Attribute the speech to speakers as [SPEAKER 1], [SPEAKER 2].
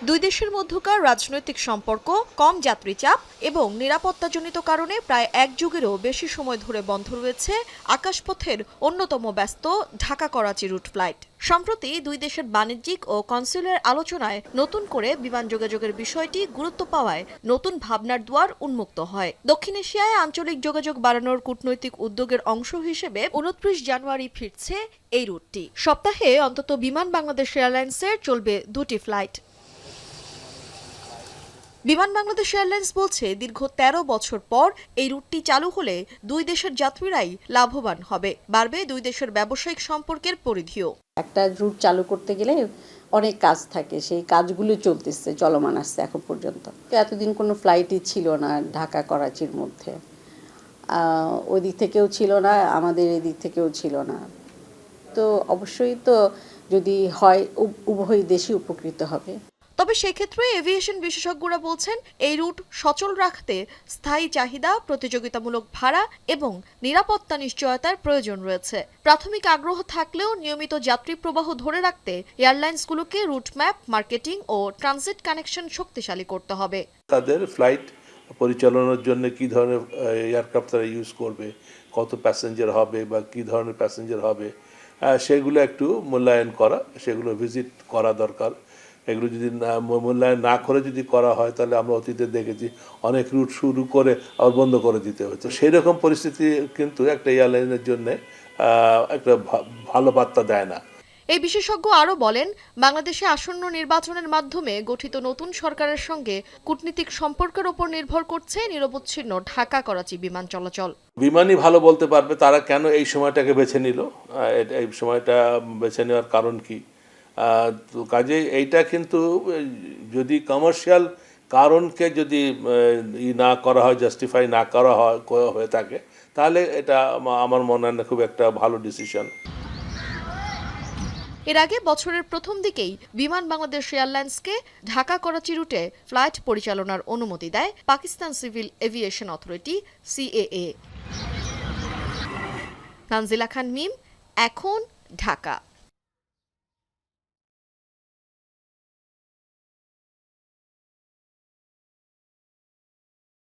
[SPEAKER 1] দুই দেশের মধ্যকার রাজনৈতিক সম্পর্ক, কম যাত্রী চাপ এবং নিরাপত্তাজনিত কারণে প্রায় এক যুগেরও বেশি সময় ধরে বন্ধ রয়েছে আকাশপথের অন্যতম ব্যস্ত ঢাকা-করাচি রুট ফ্লাইট। সম্প্রতি দুই দেশের বাণিজ্যিক ও কনস্যুলার আলোচনায় নতুন করে বিমান যোগাযোগের বিষয়টি গুরুত্ব পাওয়ায় নতুন ভাবনার দুয়ার উন্মুক্ত হয়। দক্ষিণ এশিয়ায় আঞ্চলিক যোগাযোগ বাড়ানোর কূটনৈতিক উদ্যোগের অংশ হিসেবে ২৯ জানুয়ারি ফিরছে এই রুটটি। সপ্তাহে অন্তত বিমান বাংলাদেশ এয়ারলাইন্সের চলবে দুটি ফ্লাইট। বিমান বাংলাদেশ এয়ারলাইন্স বলছে, দীর্ঘ ১৩ বছর পর এই রুটটি চালু হলে দুই দেশের যাত্রীরাই লাভবান হবে, বাড়বে দুই দেশের ব্যবসায়িক সম্পর্কের পরিধিও।
[SPEAKER 2] একটা রুট চালু করতে গেলে অনেক কাজ থাকে, সেই কাজগুলো চলতেছে, চলমান আসছে এখন পর্যন্ত। এতদিন কোনো ফ্লাইটই ছিল না ঢাকা করাচির মধ্যে, ওই দিক থেকেও ছিল না, আমাদের এই দিক থেকেও ছিল না। তো অবশ্যই তো যদি হয় উভয় দেশই উপকৃত হবে।
[SPEAKER 1] তবে সেক্ষেত্রে এভিয়েশন বিশেষজ্ঞরা বলছেন, এই রুট সচল রাখতে স্থায়ী চাহিদা, প্রতিযোগিতামূলক ভাড়া এবং নিরাপত্তা নিশ্চয়তার প্রয়োজন রয়েছে। প্রাথমিক আগ্রহ থাকলেও নিয়মিত যাত্রী প্রবাহ ধরে রাখতে এয়ারলাইন্সগুলোকে রুট ম্যাপ, মার্কেটিং ও ট্রানজিট কানেকশন শক্তিশালী করতে হবে।
[SPEAKER 3] তাদের ফ্লাইট পরিচালনার জন্য কি ধরনের এয়ারক্রাফট তারা ইউজ করবে, কত প্যাসেঞ্জার হবে বা কি ধরনের প্যাসেঞ্জার হবে, সেগুলো একটু মূল্যায়ন করা, সেগুলো ভিজিট করা দরকার। এগুলো যদি মূল্যায়ন না করে যদি করা হয়, তাহলে আমরা অতীতে দেখেছি অনেক রুট শুরু করে আবার বন্ধ করে দিতে হতো। সেই রকম পরিস্থিতি কিন্তু একটা এয়ারলাইনের জন্য একটা ভালো বার্তা দেয় না।
[SPEAKER 1] এই বিশেষজ্ঞ আরও বলেন, বাংলাদেশে আসন্ন নির্বাচনের মাধ্যমে গঠিত নতুন সরকারের সঙ্গে কূটনীতিক সম্পর্কের ওপর নির্ভর করছে নিরবচ্ছিন্ন ঢাকা-করাচি বিমান চলাচল।
[SPEAKER 3] বিমানই ভালো বলতে পারবে তারা কেন এই সময়টাকে বেছে নিল, এই সময়টা বেছে নেওয়ার কারণ কি। তো কাজে এইটা কিন্তু যদি কমার্শিয়াল কারণকে যদি না করা হয়, জাস্টিফাই না করা হয়ে থাকে, তাহলে এটা আমার মনে হয় না খুব একটা ভালো ডিসিশন।
[SPEAKER 1] এর আগে বছরের প্রথম দিকেই বিমান বাংলাদেশ এয়ারলাইন্সকে ঢাকা-করাচি রুটে ফ্লাইট পরিচালনার অনুমতি দেয় Pakistan Civil Aviation Authority CAA। Tanzila Khan Mim, এখন, ঢাকা।